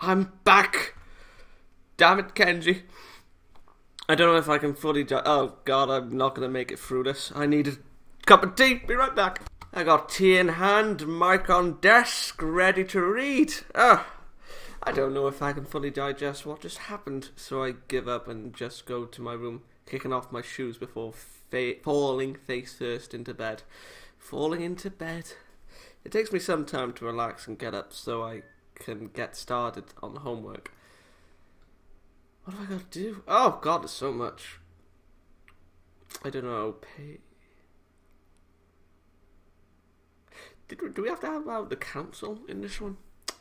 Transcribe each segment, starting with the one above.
I'm back! Damn it, Kenji. I don't know if I can fully oh god, I'm not gonna make it through this. I need a cup of tea. Be right back. I got tea in hand, mic on desk, ready to read. I don't know if I can fully digest what just happened, so I give up and just go to my room, kicking off my shoes before falling face first into bed. Falling into bed. It takes me some time to relax and get up so I can get started on homework. What have I got to do? Oh god, there's so much. I don't know. Do we have to have the council in this one?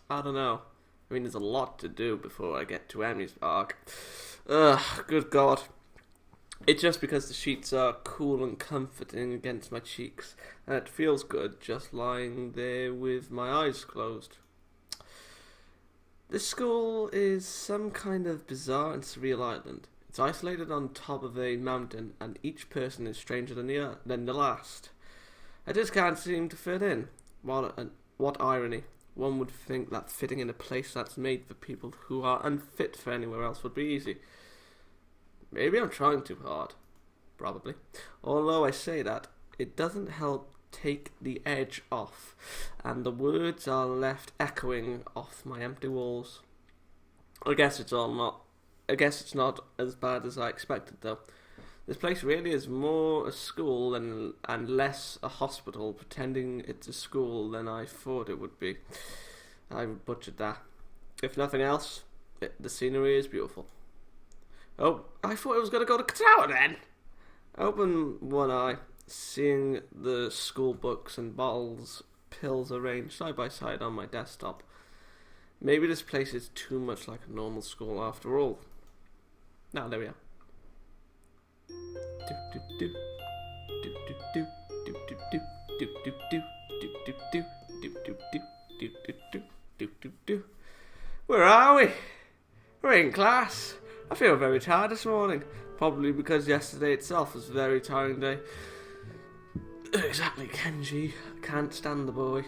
I don't know. I mean, there's a lot to do before I get to Emi's arc. Ugh, good god. It's just because the sheets are cool and comforting against my cheeks, and it feels good just lying there with my eyes closed. This school is some kind of bizarre and surreal island. It's isolated on top of a mountain, and each person is stranger than the last. I just can't seem to fit in. What irony. One would think that fitting in a place that's made for people who are unfit for anywhere else would be easy. Maybe I'm trying too hard. Probably. Although I say that, it doesn't help take the edge off, and the words are left echoing off my empty walls. I guess it's not as bad as I expected, though. This place really is more a school and less a hospital, pretending it's a school than I thought it would be. I butchered that. If nothing else, the scenery is beautiful. Oh, I thought I was going to go to Katawa then. I open one eye, seeing the school books and pills arranged side by side on my desktop. Maybe this place is too much like a normal school after all. Now, there we are. Where are we? We're in class. I feel very tired this morning, probably because yesterday itself was a very tiring day. Exactly, Kenji. Can't stand the boy.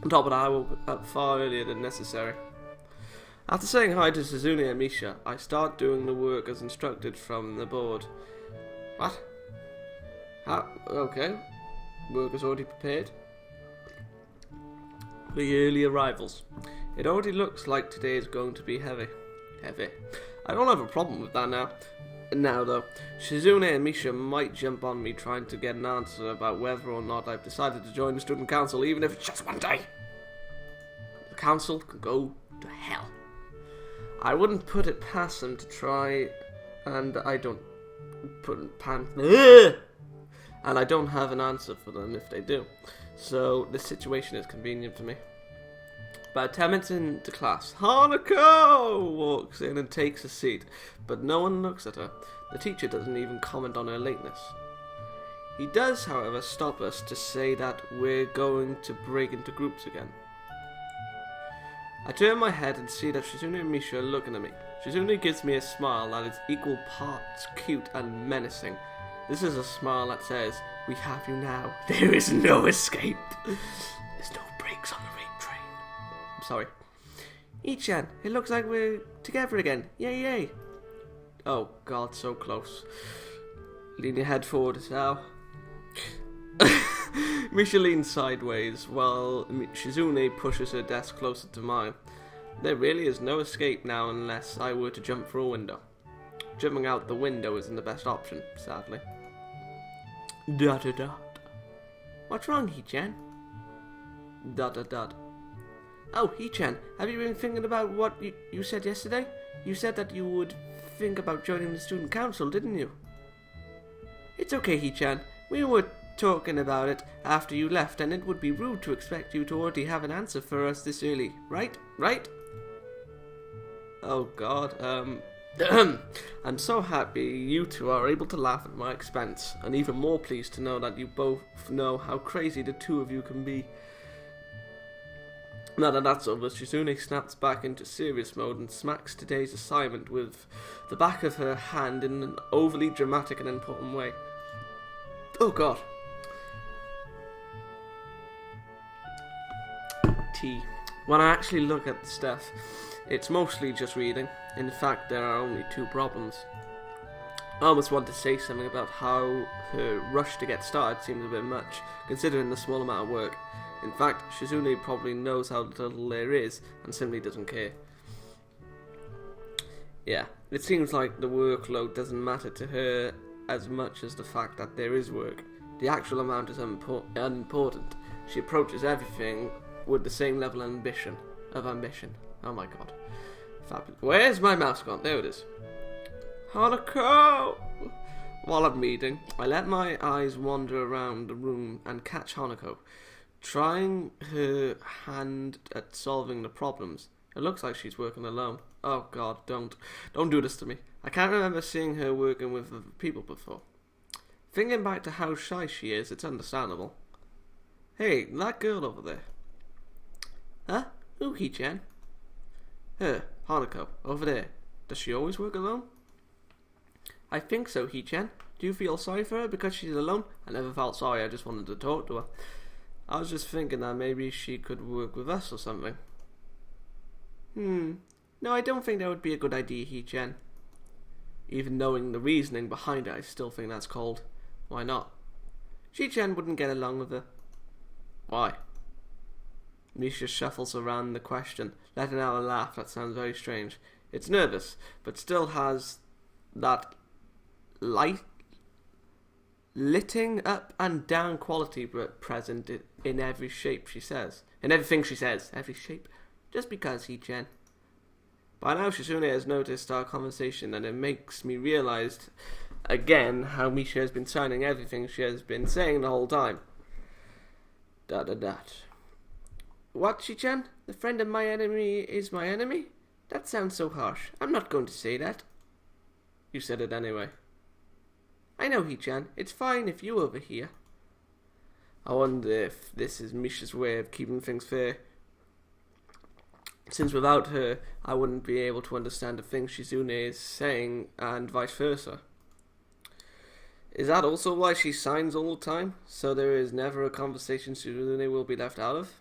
On top of that, I woke up far earlier than necessary. After saying hi to Shizune and Misha, I start doing the work as instructed from the board. What? Okay. Work is already prepared. The early arrivals. It already looks like today is going to be heavy. I don't have a problem with that now. Now though, Shizune and Misha might jump on me trying to get an answer about whether or not I've decided to join the student council, even if it's just one day. The council can go to hell. I wouldn't put it past them to try, and I don't and I don't have an answer for them if they do. So the situation is convenient for me. About 10 minutes into class, Hanako walks in and takes a seat, but no one looks at her. The teacher doesn't even comment on her lateness. He does, however, stop us to say that we're going to break into groups again. I turn my head and see that Shizune and Misha are looking at me. Shizune gives me a smile that is equal parts cute and menacing. This is a smile that says, "We have you now. There is no escape." There's no brakes on the rail train. I'm sorry. Ichan, it looks like we're together again. Yay, yay. Oh god, so close. Lean your head forward now. Misha leans sideways while Shizune pushes her desk closer to mine. There really is no escape now unless I were to jump through a window. Jumping out the window isn't the best option, sadly. Dot dot dot. What's wrong, Hee-chan? Dot dot dot. Oh, Hee-chan, have you been thinking about what you said yesterday? You said that you would think about joining the student council, didn't you? It's okay, Hee-chan. We were talking about it after you left, and it would be rude to expect you to already have an answer for us this early, right? Oh god, I'm so happy you two are able to laugh at my expense, and even more pleased to know that you both know how crazy the two of you can be. Now that that's over, Shizune snaps back into serious mode and smacks today's assignment with the back of her hand in an overly dramatic and important way. Oh god. Tea. When I actually look at the stuff, It's mostly just reading. In fact, there are only 2 problems. I almost want to say something about how her rush to get started seems a bit much, considering the small amount of work. In fact, Shizune probably knows how little there is, and simply doesn't care. Yeah, it seems like the workload doesn't matter to her as much as the fact that there is work. The actual amount is unimportant. She approaches everything with the same level of ambition. Oh my god. Fabulous. Where's my mouse gone? There it is. Hanako! While I'm reading, I let my eyes wander around the room and catch Hanako, trying her hand at solving the problems. It looks like she's working alone. Oh god, don't do this to me. I can't remember seeing her working with other people before. Thinking back to how shy she is, it's understandable. Hey, that girl over there. Huh? Who, Hichan? Her, Hanako, over there. Does she always work alone? I think so, Hichan. Do you feel sorry for her because she's alone? I never felt sorry, I just wanted to talk to her. I was just thinking that maybe she could work with us or something. No, I don't think that would be a good idea, Hichan. Even knowing the reasoning behind it, I still think that's cold. Why not? Hichan wouldn't get along with her. Why? Misha shuffles around the question, letting out a laugh that sounds very strange. It's nervous, but still has that lighting up and down quality present in every shape she says. In everything she says. Every shape. Just because, Hichan. By now Shizune has noticed our conversation, and it makes me realize again how Misha has been signing everything she has been saying the whole time. What, Hichan? The friend of my enemy is my enemy? That sounds so harsh. I'm not going to say that. You said it anyway. I know, Hichan. It's fine if you overhear. I wonder if this is Misha's way of keeping things fair. Since without her, I wouldn't be able to understand the things Shizune is saying, and vice versa. Is that also why she signs all the time? So there is never a conversation Shizune will be left out of?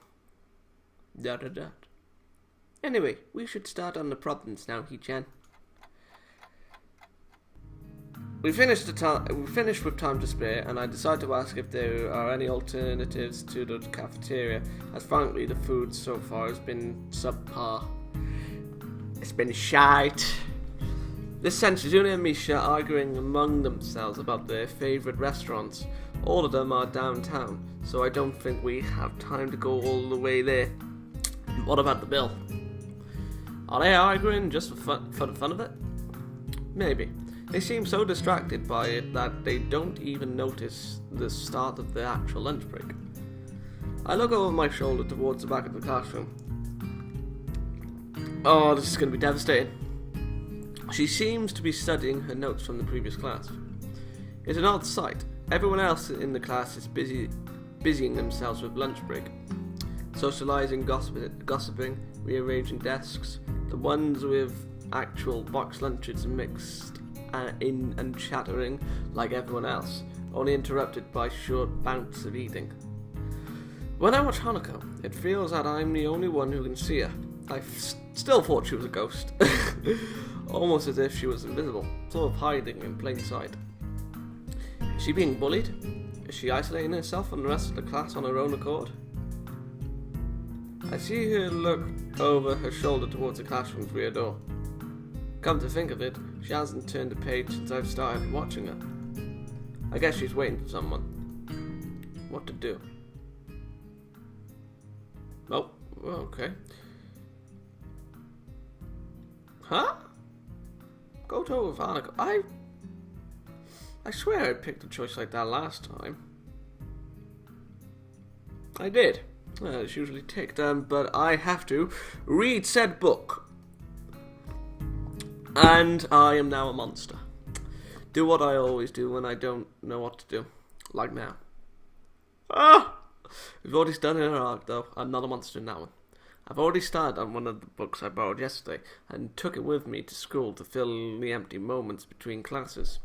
Anyway, we should start on the problems now, Hichan. We finished with time to spare, and I decided to ask if there are any alternatives to the cafeteria, as frankly the food so far has been subpar. It's been shite. This sent Shizune and Misha arguing among themselves about their favourite restaurants. All of them are downtown, so I don't think we have time to go all the way there. What about the bill? Are they arguing just for the fun of it? Maybe. They seem so distracted by it that they don't even notice the start of the actual lunch break. I look over my shoulder towards the back of the classroom. Oh, this is going to be devastating. She seems to be studying her notes from the previous class. It's an odd sight. Everyone else in the class is busying themselves with lunch break. Socializing, gossiping, rearranging desks. The ones with actual box lunches mixed in and chattering like everyone else, only interrupted by short bouts of eating. When I watch Hanako, it feels that I'm the only one who can see her. I still thought she was a ghost. Almost as if she was invisible, sort of hiding in plain sight. Is she being bullied? Is she isolating herself from the rest of the class on her own accord? I see her look over her shoulder towards the classroom's rear door. Come to think of it, she hasn't turned a page since I've started watching her. I guess she's waiting for someone. What to do? Oh, okay. Huh? Go to with Hanako. I swear I picked a choice like that last time. I did. It's usually ticked, but I have to read said book. And I am now a monster. Do what I always do when I don't know what to do. Like now. We've already done an arc though. I'm not a monster in that one. I've already started on one of the books I borrowed yesterday and took it with me to school to fill the empty moments between classes.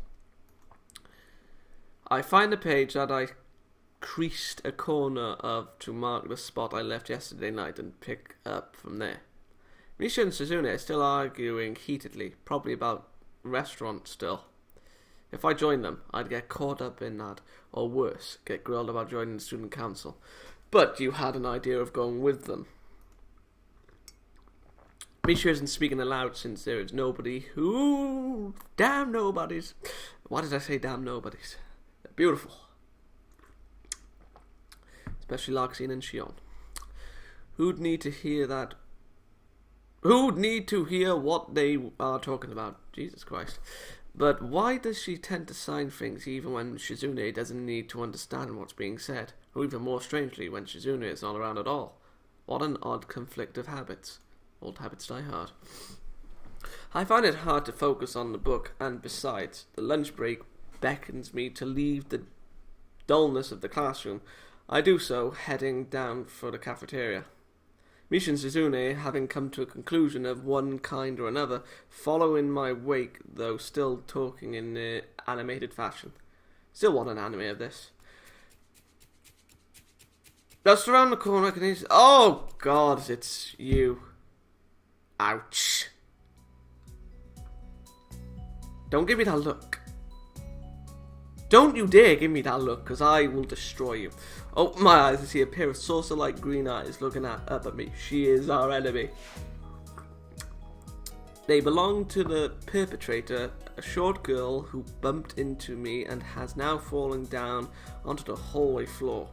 I find the page that I creased a corner of to mark the spot I left yesterday night and pick up from there. Misha and Suzune are still arguing heatedly, probably about restaurants still. If I joined them, I'd get caught up in that, or worse, get grilled about joining the student council. But you had an idea of going with them. Misha isn't speaking aloud since there is nobody who... Damn nobodies. Why did I say damn nobodies? They're beautiful. Especially Larxene and Shion. Who'd need to hear that? Who'd need to hear what they are talking about? Jesus Christ. But why does she tend to sign things even when Shizune doesn't need to understand what's being said? Or even more strangely, when Shizune is not around at all? What an odd conflict of habits. Old habits die hard. I find it hard to focus on the book, and besides, the lunch break beckons me to leave the dullness of the classroom. I do so, heading down for the cafeteria. Misha and Suzune, having come to a conclusion of one kind or another, follow in my wake, though still talking in animated fashion. Still want an anime of this. Just around the corner, can you... Oh, God, it's you. Ouch. Don't give me that look. Don't you dare give me that look, because I will destroy you. Open my eyes to see a pair of saucer-like green eyes looking up at me. She is our enemy. They belong to the perpetrator, a short girl who bumped into me and has now fallen down onto the hallway floor.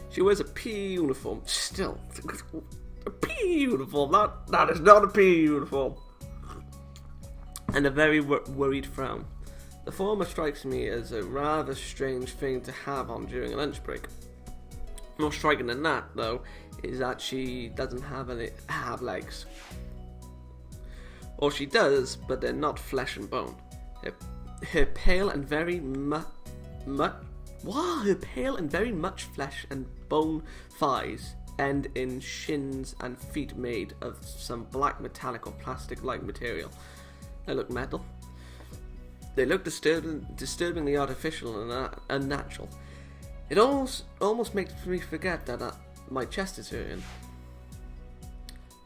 She wears a PE uniform. Still, a PE uniform. That is not a PE uniform. And a very worried frown. The former strikes me as a rather strange thing to have on during a lunch break. More striking than that, though, is that she doesn't have legs. Or she does, but they're not flesh and bone. Her pale and very much flesh and bone thighs end in shins and feet made of some black metallic or plastic-like material. They look metal. They look disturbingly artificial and unnatural. It almost makes me forget that my chest is hurting.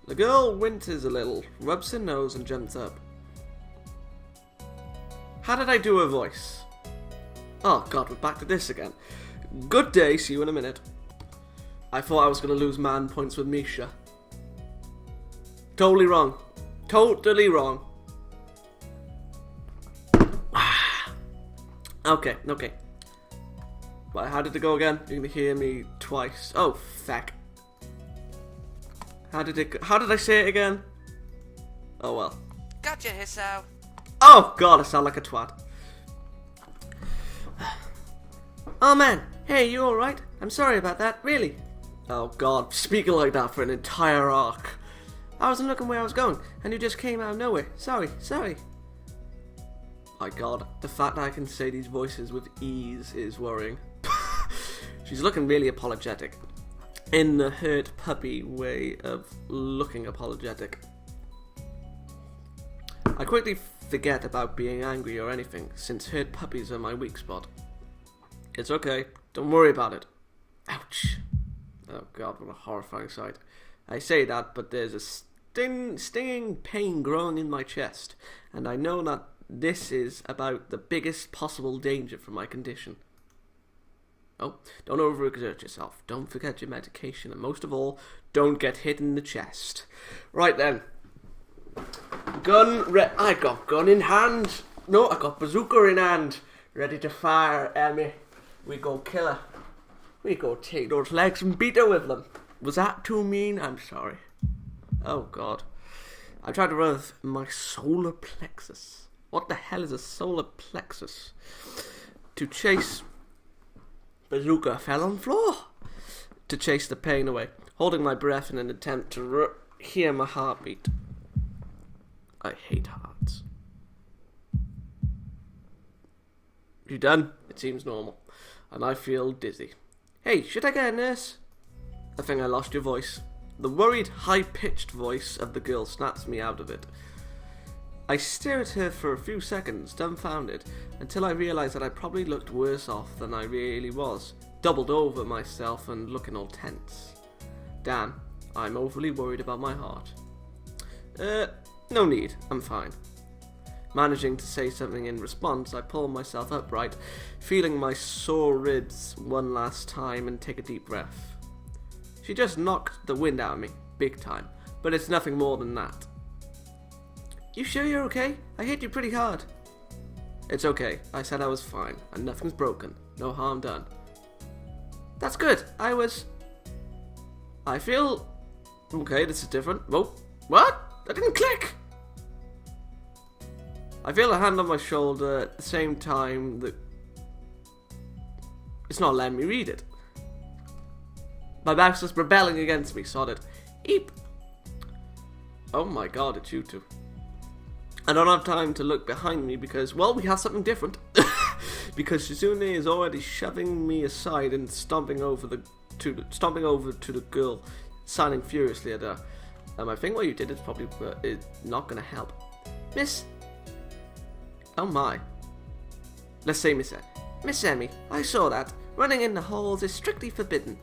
The girl winters a little, rubs her nose and jumps up. How did I do her voice? Oh God, we're back to this again. Good day, see you in a minute. I thought I was going to lose man points with Misha. Totally wrong. Totally wrong. Okay. Well, how did it go again? You're gonna hear me twice. Oh, feck. How did I say it again? Oh well. Gotcha, Hisao. Oh God, I sound like a twat. Oh man, hey, you alright? I'm sorry about that, really. Oh God, speaking like that for an entire arc. I wasn't looking where I was going, and you just came out of nowhere. Sorry. My God, the fact that I can say these voices with ease is worrying. She's looking really apologetic. In the hurt puppy way of looking apologetic. I quickly forget about being angry or anything, since hurt puppies are my weak spot. It's okay, don't worry about it. Ouch. Oh God, what a horrifying sight. I say that, but there's a stinging pain growing in my chest, and I know that this is about the biggest possible danger from my condition. Oh, don't overexert yourself. Don't forget your medication. And most of all, don't get hit in the chest. Right then. I got gun in hand. No, I got bazooka in hand. Ready to fire, Emi. We go kill her. We go take those legs and beat her with them. Was that too mean? I'm sorry. Oh God. I'm trying to run my solar plexus. What the hell is a solar plexus? To chase... Bazooka fell on the floor. To chase the pain away. Holding my breath in an attempt to hear my heartbeat. I hate hearts. You done? It seems normal. And I feel dizzy. Hey, should I get a nurse? I think I lost your voice. The worried, high-pitched voice of the girl snaps me out of it. I stare at her for a few seconds, dumbfounded, until I realised that I probably looked worse off than I really was, doubled over myself and looking all tense. Damn, I'm overly worried about my heart. No need. I'm fine. Managing to say something in response, I pull myself upright, feeling my sore ribs one last time and take a deep breath. She just knocked the wind out of me, big time, but it's nothing more than that. You sure you're okay? I hit you pretty hard. It's okay. I said I was fine, and nothing's broken. No harm done. That's good. I feel... Okay, this is different. Whoa. What? That didn't click! I feel a hand on my shoulder at the same time that... It's not letting me read it. My mouse is rebelling against me, sod it. Eep! Oh my god, it's you two. I don't have time to look behind me because, well, we have something different. Because Shizune is already shoving me aside and stomping over to the girl, signing furiously at her. I think what you did is probably not going to help. Miss... Oh my. Let's say Miss Emi, I saw that. Running in the halls is strictly forbidden.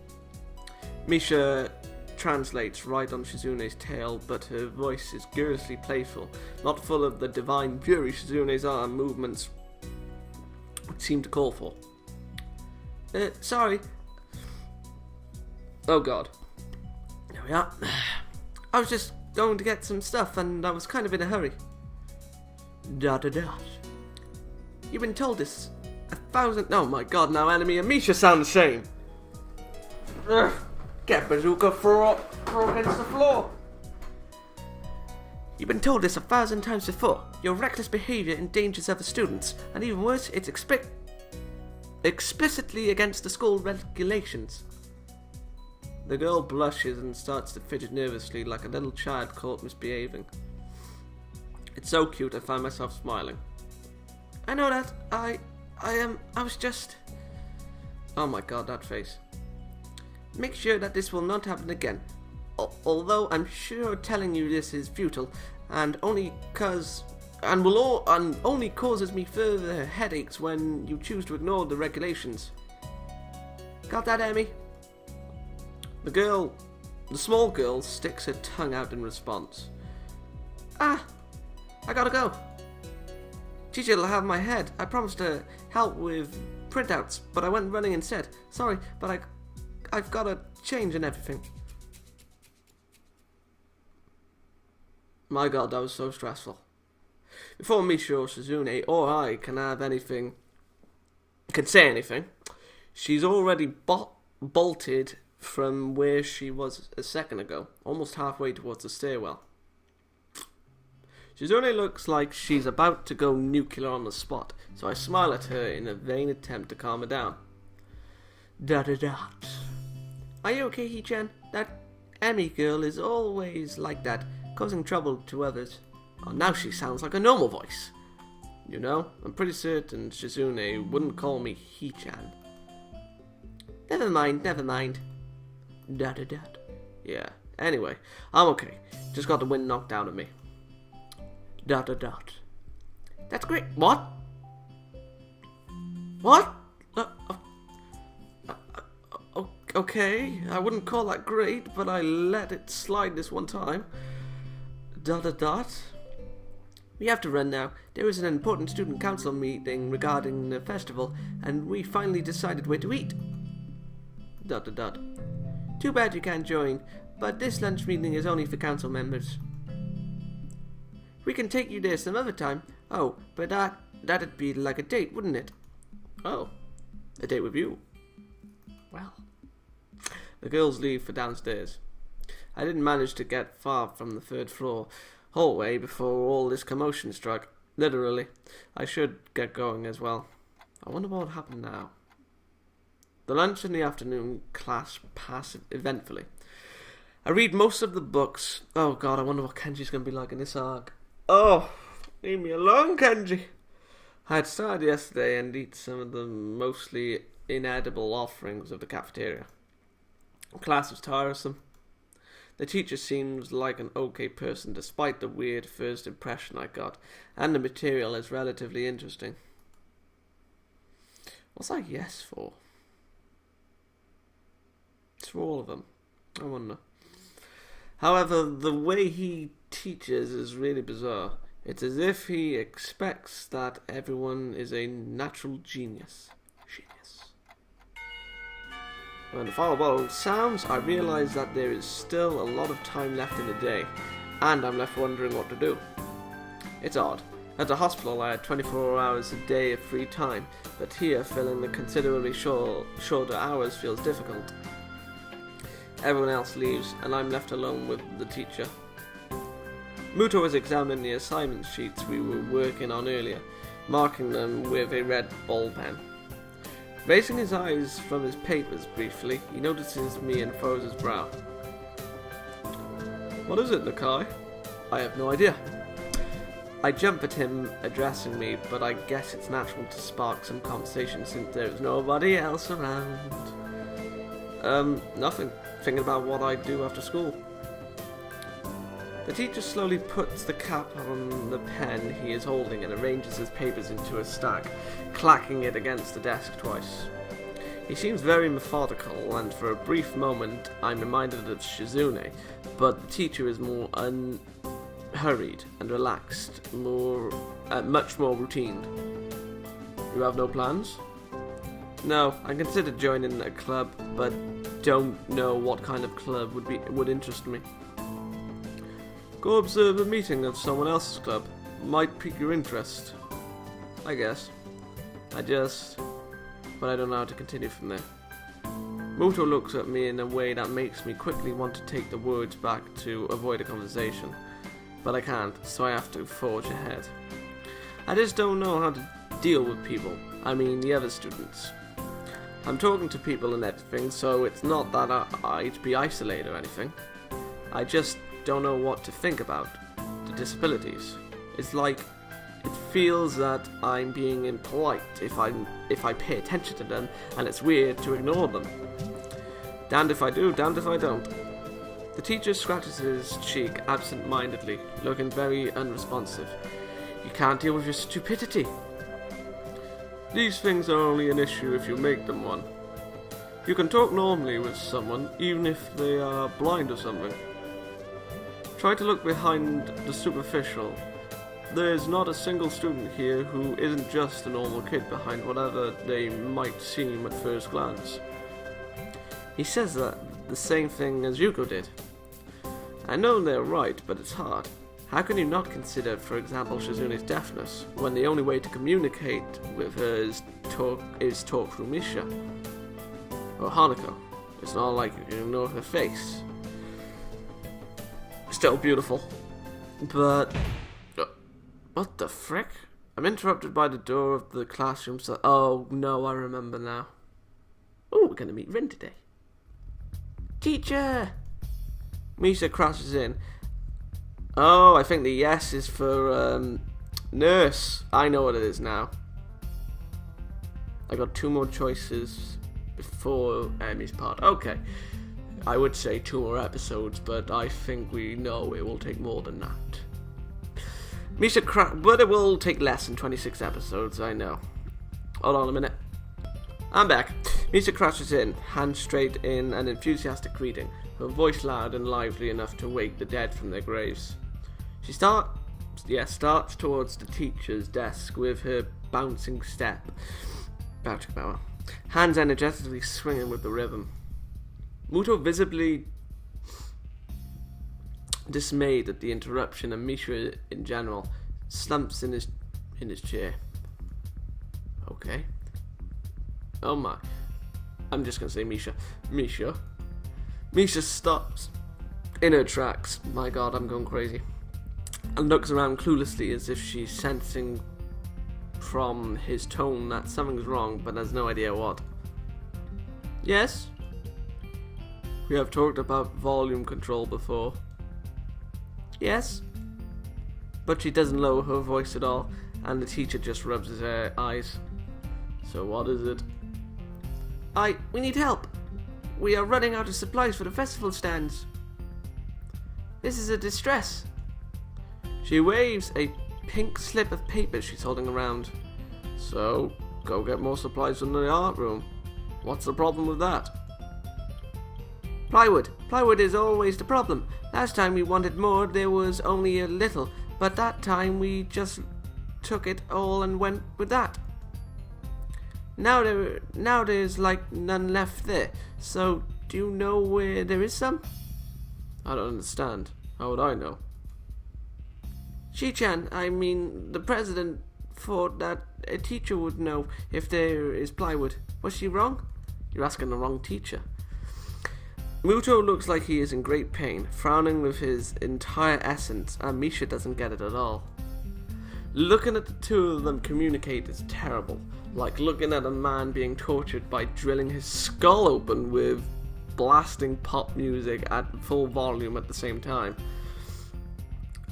Misha translates right on Shizune's tail, but her voice is girlishly playful, not full of the divine fury Shizune's arm movements would seem to call for. Sorry. Oh god. There we are. I was just going to get some stuff and I was kind of in a hurry. Dot. You've been told this 1,000... Oh my god, now Enemy and Misha sound the same. Ugh. Get bazooka, throw against the floor. You've been told this 1,000 times before. Your reckless behaviour endangers other students, and even worse, it's explicitly against the school regulations. The girl blushes and starts to fidget nervously like a little child caught misbehaving. It's so cute I find myself smiling. I know that. I was just... Oh my god, that face. Make sure that this will not happen again. Although I'm sure telling you this is futile, and only causes me further headaches when you choose to ignore the regulations. Got that, Emi? The small girl sticks her tongue out in response. I gotta go. Teacher'll have my head. I promised to help with printouts, but I went running instead. Sorry, but I've got to change and everything. My god, that was so stressful. Before Misha or Shizune or I can say anything, she's already bolted from where she was a second ago, almost halfway towards the stairwell. Shizune looks like she's about to go nuclear on the spot, so I smile at her in a vain attempt to calm her down. Dot. Are you okay, Hee-chan? That Emi girl is always like that, causing trouble to others. Oh, now she sounds like a normal voice. You know, I'm pretty certain Shizune wouldn't call me Hee-chan. Never mind. Dot. Yeah, anyway, I'm okay. Just got the wind knocked out of me. Dot. That's great. What? Okay, I wouldn't call that great, but I let it slide this one time. Dot. We have to run now. There is an important student council meeting regarding the festival, and we finally decided where to eat. Dot. Too bad you can't join, but this lunch meeting is only for council members. We can take you there some other time. Oh, but that'd be like a date, wouldn't it? Oh, a date with you. Well. The girls leave for downstairs. I didn't manage to get far from the third floor hallway before all this commotion struck. Literally. I should get going as well. I wonder what happened now. The lunch in the afternoon class passed eventfully. I read most of the books. Oh god, I wonder what Kenji's going to be like in this arc. Oh, leave me alone, Kenji. I had started yesterday and eat some of the mostly inedible offerings of the cafeteria. Class was tiresome. The teacher seems like an okay person despite the weird first impression I got, and the material is relatively interesting. What's that yes for? It's for all of them. I wonder. However, the way he teaches is really bizarre. It's as if he expects that everyone is a natural genius. When the final bell sounds, I realise that there is still a lot of time left in the day, and I'm left wondering what to do. It's odd. At the hospital I had 24 hours a day of free time, but here filling the considerably shorter hours feels difficult. Everyone else leaves, and I'm left alone with the teacher. Muto has examined the assignment sheets we were working on earlier, marking them with a red ball pen. Raising his eyes from his papers briefly, he notices me and furrows his brow. What is it, Nakai? I have no idea. I jump at him addressing me, but I guess it's natural to spark some conversation since there's nobody else around. Nothing. Thinking about what I do after school. The teacher slowly puts the cap on the pen he is holding and arranges his papers into a stack, clacking it against the desk twice. He seems very methodical, and for a brief moment I'm reminded of Shizune, but the teacher is more unhurried and relaxed, much more routine. You have no plans? No, I considered joining a club, but don't know what kind of club would interest me. Go observe a meeting of someone else's club. Might pique your interest. I guess. But I don't know how to continue from there. Muto looks at me in a way that makes me quickly want to take the words back to avoid a conversation. But I can't, so I have to forge ahead. I just don't know how to deal with people. I mean, the other students. I'm talking to people and everything, so it's not that I'd be isolated or anything. I just don't know what to think about the disabilities. It's like it feels that I'm being impolite if I pay attention to them, and it's weird to ignore them. Damned if I do, damned if I don't. The teacher scratches his cheek absent-mindedly, looking very unresponsive. You can't deal with your stupidity. These things are only an issue if you make them one. You can talk normally with someone, even if they are blind or something. Try to look behind the superficial. There is not a single student here who isn't just a normal kid behind whatever they might seem at first glance. He says that the same thing as Yuko did. I know they're right, but it's hard. How can you not consider, for example, Shizune's deafness, when the only way to communicate with her is talk through Misha? Or Hanako. It's not like you can ignore her face. Still beautiful. But... what the frick? I'm interrupted by the door of the classroom, so... oh, no, I remember now. Oh, we're going to meet Rin today. Teacher! Misha crashes in. Oh, I think the yes is for, nurse. I know what it is now. I got 2 more choices before Emi's part. Okay. I would say 2 more episodes, but I think we know it will take more than that. But it will take less than 26 episodes, I know. Hold on a minute. I'm back. Misha crashes in, hand straight in an enthusiastic greeting, her voice loud and lively enough to wake the dead from their graves. She starts towards the teacher's desk with her bouncing step. Hands energetically swinging with the rhythm. Muto, visibly dismayed at the interruption, and Misha in general, slumps in his chair. Okay. Oh my. I'm just gonna say Misha. Misha stops in her tracks. My god, I'm going crazy. And looks around cluelessly as if she's sensing from his tone that something's wrong, but has no idea what. Yes? We have talked about volume control before. Yes? But she doesn't lower her voice at all, and the teacher just rubs his eyes. So what is it? We need help. We are running out of supplies for the festival stands. This is a distress. She waves a pink slip of paper she's holding around. So, go get more supplies from the art room. What's the problem with that? Plywood. Plywood is always the problem. Last time we wanted more, there was only a little, but that time we just took it all and went with that. Now there's like none left there, so do you know where there is some? I don't understand. How would I know? Shi-chan, I mean, the president thought that a teacher would know if there is plywood. Was she wrong? You're asking the wrong teacher. Muto looks like he is in great pain, frowning with his entire essence, and Misha doesn't get it at all. Looking at the two of them communicate is terrible, like looking at a man being tortured by drilling his skull open with blasting pop music at full volume at the same time.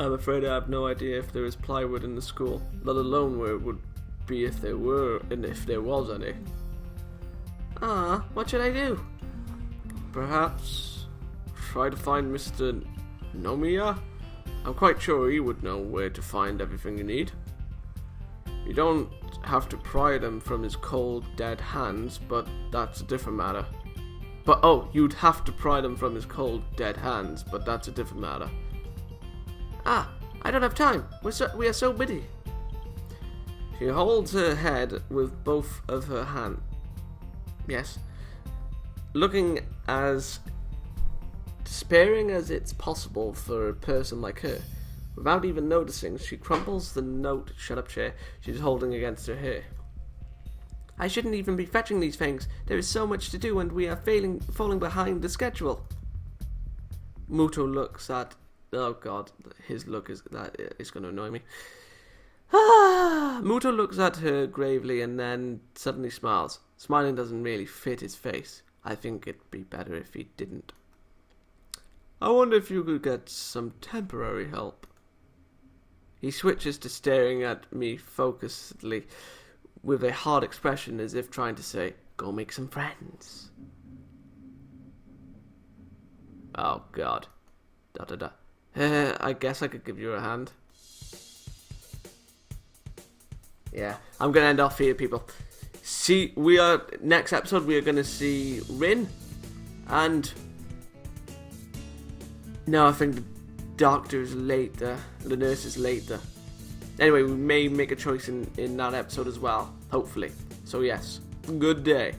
I'm afraid I have no idea if there is plywood in the school, let alone where it would be if there were, and if there was any. What should I do? Perhaps try to find Mr. Nomiya? I'm quite sure he would know where to find everything you need. You don't have to pry them from his cold, dead hands, but that's a different matter. You'd have to pry them from his cold, dead hands, but that's a different matter. I don't have time. We are so busy. She holds her head with both of her hands. Yes. Looking as despairing as it's possible for a person like her. Without even noticing, she crumples the note chair she's holding against her hair. I shouldn't even be fetching these things. There is so much to do and we are falling behind the schedule. Muto looks at... Oh god, his look is going to annoy me. Muto looks at her gravely and then suddenly smiles. Smiling doesn't really fit his face. I think it'd be better if he didn't. I wonder if you could get some temporary help. He switches to staring at me focusedly with a hard expression as if trying to say, go make some friends. Oh god. I guess I could give you a hand. Yeah, I'm gonna end off here, people. Next episode we are gonna see Rin, and no, I think the doctor's later, the nurse is later. Anyway, we may make a choice in that episode as well, hopefully. So yes, good day.